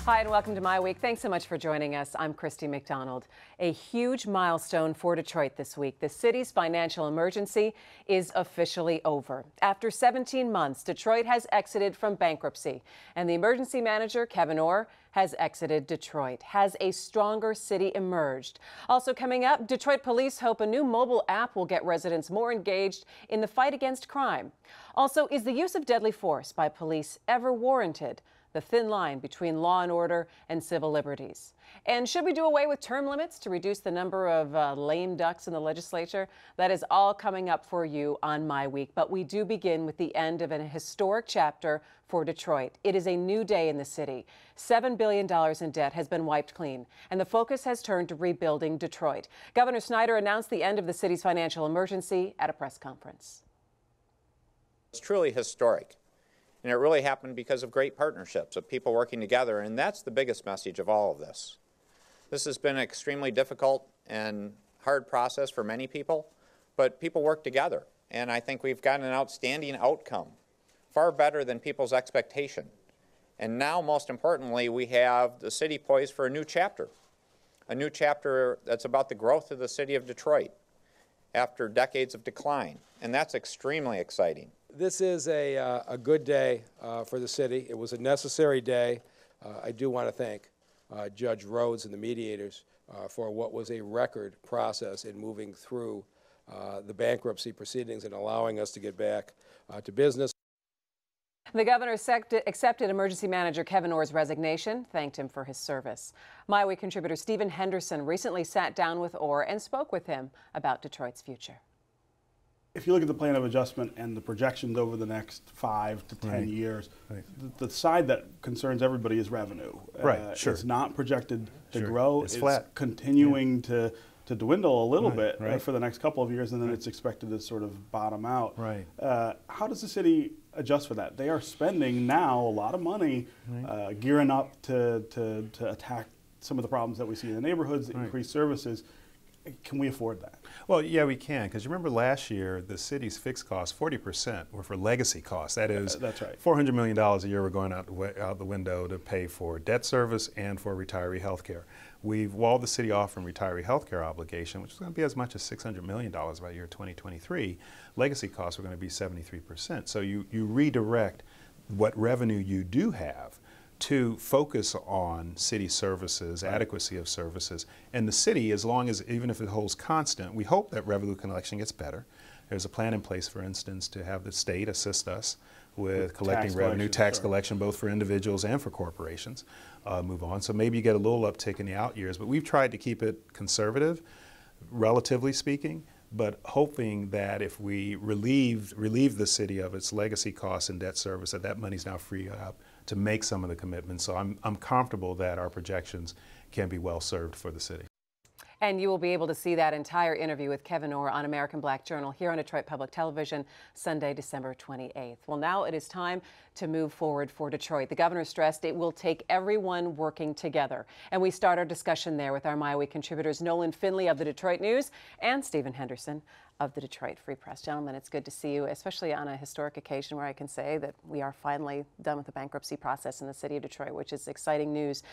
Hi, and welcome to MiWeek. Thanks so much for joining us. I'm Christy McDonald. A huge milestone for Detroit this week. The city's financial emergency is officially over. After 17 months, Detroit has exited from bankruptcy, and the emergency manager, Kevyn Orr, has exited Detroit. Has a stronger city emerged? Also coming up, Detroit police hope a new mobile app will get residents more engaged in the fight against crime. Also, is the use of deadly force by police ever warranted? The thin line between law and order and civil liberties. And should we do away with term limits to reduce the number of lame ducks in the legislature? That is all coming up for you on MiWeek. But we do begin with the end of an historic chapter for Detroit. It is a new day in the city. $7 billion in debt has been wiped clean, and the focus has turned to rebuilding Detroit. Governor Snyder announced the end of the city's financial emergency at a press conference. It's truly historic. And it really happened because of great partnerships, of people working together, and that's the biggest message of all of this. This has been an extremely difficult and hard process for many people, but people work together, and I think we've got an outstanding outcome, far better than people's expectation. And now, most importantly, we have the city poised for a new chapter that's about the growth of the city of Detroit after decades of decline, and that's extremely exciting. This is a good day for the city. It was a necessary day. I do want to thank Judge Rhodes and the mediators for what was a record process in moving through the bankruptcy proceedings and allowing us to get back to business. The governor accepted Emergency Manager Kevyn Orr's resignation, thanked him for his service. MiWeek contributor Stephen Henderson recently sat down with Orr and spoke with him about Detroit's future. If you look at the plan of adjustment and the projections over the next 5 to 10 years, the side that concerns everybody is revenue. Sure. It's not projected to grow. It's flat. Continuing to dwindle a little bit for the next couple of years, and then it's expected to sort of bottom out. How does the city adjust for that? They are spending now a lot of money gearing up to attack some of the problems that we see in the neighborhoods, increase services. Can we afford that? Well, yeah, we can, because you remember last year the city's fixed costs, 40% were for legacy costs. That is, that's right. $400 million a year were going out the window to pay for debt service and for retiree health care. We've walled the city off from retiree health care obligation, which is going to be as much as $600 million by year 2023. Legacy costs are going to be 73%. So you redirect what revenue you do have to focus on city services, adequacy of services. And the city, as long as, even if it holds constant, we hope that revenue collection gets better. There's a plan in place, for instance, to have the state assist us with collecting revenue, tax collection, both for individuals and for corporations, move on. So maybe you get a little uptick in the out years, but we've tried to keep it conservative, relatively speaking, but hoping that if we relieve the city of its legacy costs and debt service, that money's now freed up to make some of the commitments. So I'm comfortable that our projections can be well served for the city. And you will be able to see that entire interview with Kevyn Orr on American Black Journal here on Detroit Public Television, Sunday, December 28th. Well, now it is time to move forward for Detroit. The governor stressed it will take everyone working together. And we start our discussion there with our MiWeek contributors, Nolan Finley of the Detroit News and Stephen Henderson of the Detroit Free Press. Gentlemen, it's good to see you, especially on a historic occasion where I can say that we are finally done with the bankruptcy process in the city of Detroit, which is exciting news.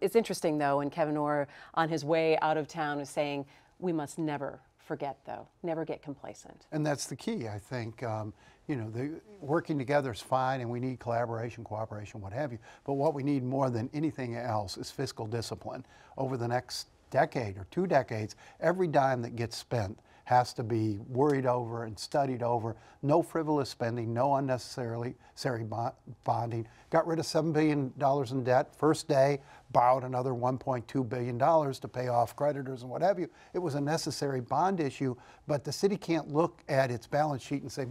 It's interesting, though, when Kevyn Orr, on his way out of town, is saying, we must never forget, though, never get complacent. And that's the key, I think. You know, working together is fine, and we need collaboration, cooperation, what have you. But what we need more than anything else is fiscal discipline. Over the next decade or 2 decades, every dime that gets spent has to be worried over and studied over. No frivolous spending, no unnecessary bonding. Got rid of $7 billion in debt. First day, borrowed another $1.2 billion to pay off creditors and what have you. It was a necessary bond issue, but the city can't look at its balance sheet and say,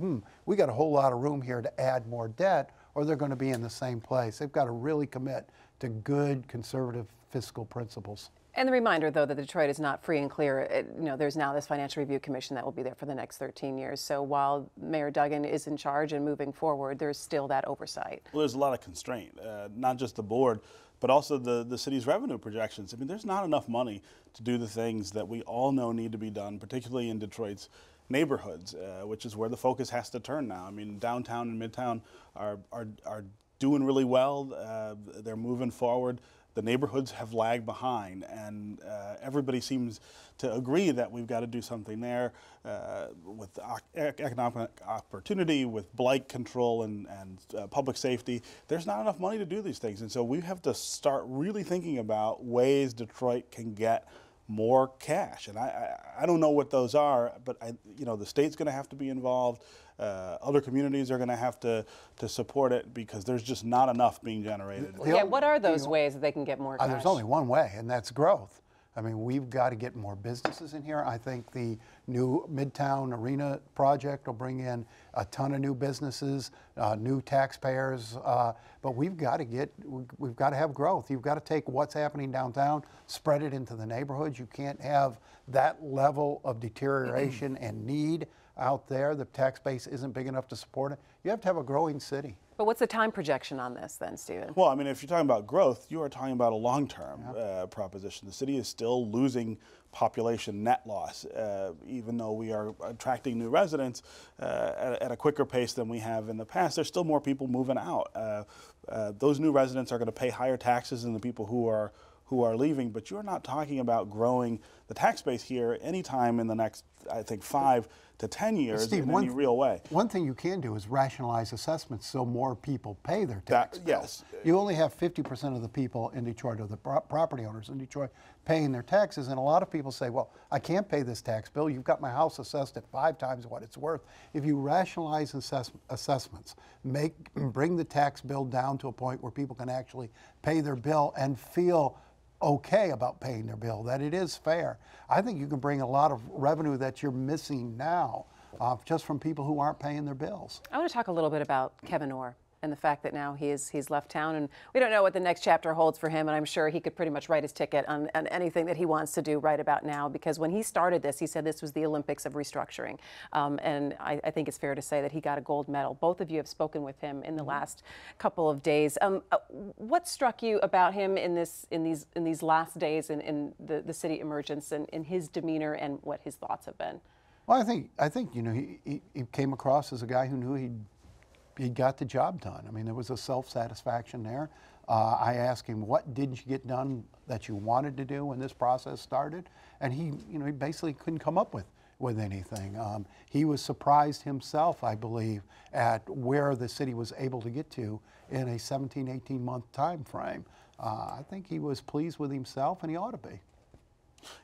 we got a whole lot of room here to add more debt, or they're going to be in the same place. They've got to really commit to good conservative fiscal principles. And the reminder, though, that Detroit is not free and clear. There's now this Financial Review Commission that will be there for the next 13 years. So while Mayor Duggan is in charge and moving forward, there's still that oversight. Well, there's a lot of constraint, not just the board, but also the city's revenue projections. I mean, there's not enough money to do the things that we all know need to be done, particularly in Detroit's neighborhoods, which is where the focus has to turn now. I mean, downtown and midtown are doing really well. They're moving forward. The neighborhoods have lagged behind, and everybody seems to agree that we've got to do something there with economic opportunity, with blight control and public safety. There's not enough money to do these things, and so we have to start really thinking about ways Detroit can get more cash. And I don't know what those are, but the state's going to have to be involved. Other communities are going to have to support it because there's just not enough being generated. Yeah, what are those ways that they can get more cash? There's only one way, and that's growth. I mean, we've got to get more businesses in here. I think the new Midtown Arena project will bring in a ton of new businesses, new taxpayers, but we've got to have growth. You've got to take what's happening downtown, spread it into the neighborhoods. You can't have that level of deterioration and need out there. The tax base isn't big enough to support it. You have to have a growing city. But what's the time projection on this then, Stephen? Well, I mean, if you're talking about growth, you are talking about a long-term proposition. The city is still losing population net loss, even though we are attracting new residents at a quicker pace than we have in the past. There's still more people moving out. Those new residents are going to pay higher taxes than the people who are leaving, but you're not talking about growing the tax base here anytime in the next, I think, 5 to 10 years, Steve, in any real way. One thing you can do is rationalize assessments so more people pay their tax bill. Yes. You only have 50% of the people in Detroit, or the property owners in Detroit, paying their taxes, and a lot of people say, well, I can't pay this tax bill. You've got my house assessed at 5 times what it's worth. If you rationalize assessments, bring the tax bill down to a point where people can actually pay their bill and feel okay about paying their bill, that it is fair, I think you can bring a lot of revenue that you're missing now just from people who aren't paying their bills. I want to talk a little bit about Kevyn Orr and the fact that now he's left town, and we don't know what the next chapter holds for him, and I'm sure he could pretty much write his ticket on anything that he wants to do right about now, because when he started this, he said this was the Olympics of restructuring, and I think it's fair to say that he got a gold medal. Both of you have spoken with him in the last couple of days. What struck you about him in these last days in the city emergence, and in his demeanor and what his thoughts have been? Well, I think he came across as a guy who knew he got the job done. I mean, there was a self-satisfaction there. I asked him, what didn't you get done that you wanted to do when this process started? And he basically couldn't come up with anything. He was surprised himself, I believe, at where the city was able to get to in a 17, 18-month time frame. I think he was pleased with himself, and he ought to be.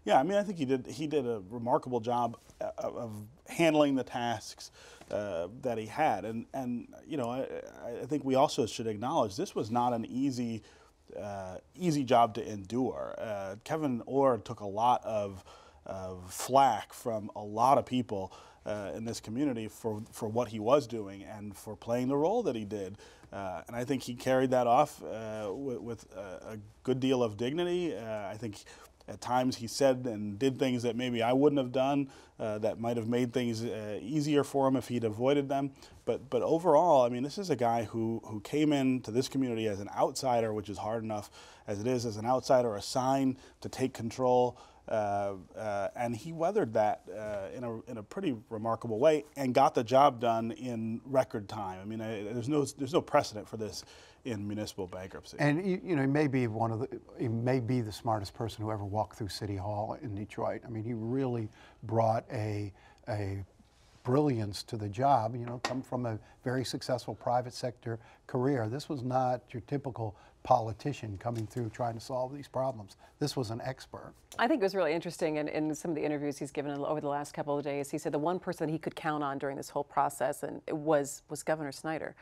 Yeah, I mean, I think he did a remarkable job of handling the tasks that he had, and I think we also should acknowledge this was not an easy job to endure. Kevyn Orr took a lot of flack from a lot of people in this community for what he was doing and for playing the role that he did. And I think he carried that off with a good deal of dignity. I think at times he said and did things that maybe I wouldn't have done that might have made things easier for him if he'd avoided them. But overall, I mean, this is a guy who came into this community as an outsider, which is hard enough as it is, as an outsider assigned to take control. And he weathered that in a pretty remarkable way and got the job done in record time. I mean, there's no precedent for this in municipal bankruptcy. And he may be he may be the smartest person who ever walked through City Hall in Detroit. I mean, he really brought a brilliance to the job. Come from a very successful private sector career. This was not your typical politician coming through trying to solve these problems. This was an expert. I think it was really interesting in some of the interviews he's given over the last couple of days. He said the one person he could count on during this whole process and it was Governor Snyder.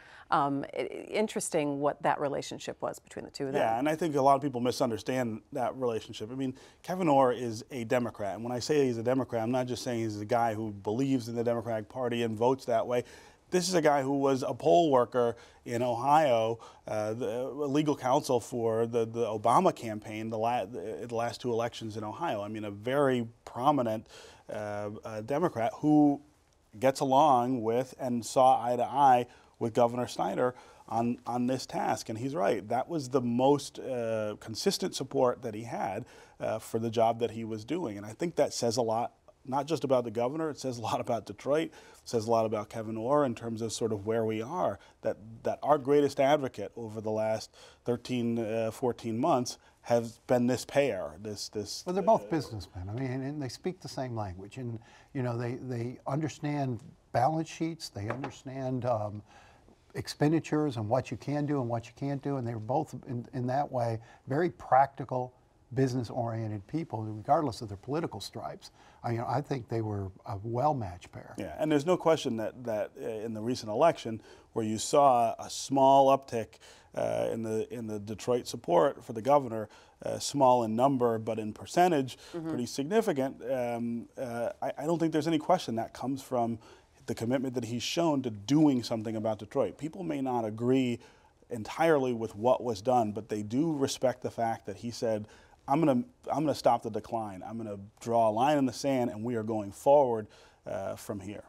Interesting what that relationship was between the two of them. Yeah, and I think a lot of people misunderstand that relationship. I mean, Kevyn Orr is a Democrat, and when I say he's a Democrat, I'm not just saying he's a guy who believes in the Democratic Party and votes that way. This is a guy who was a poll worker in Ohio, the legal counsel for the Obama campaign, the last 2 elections in Ohio. I mean, a very prominent Democrat who gets along with and saw eye to eye with Governor Snyder on this task. And he's right. That was the most consistent support that he had for the job that he was doing. And I think that says a lot, not just about the governor. It says a lot about Detroit. It says a lot about Kevyn Orr in terms of sort of where we are, that our greatest advocate over the last 13, 14 months has been this payer, this. Well, they're both businessmen. I mean, and they speak the same language, and you know, they understand balance sheets. They understand expenditures and what you can do and what you can't do, and they were both in that way very practical, business-oriented people, regardless of their political stripes. I think they were a well-matched pair. Yeah, and there's no question that in the recent election, where you saw a small uptick in the Detroit support for the governor, small in number but in percentage, pretty significant. I don't think there's any question that comes from the commitment that he's shown to doing something about Detroit. People may not agree entirely with what was done, but they do respect the fact that he said, I'm gonna stop the decline. I'm gonna draw a line in the sand, and we are going forward from here.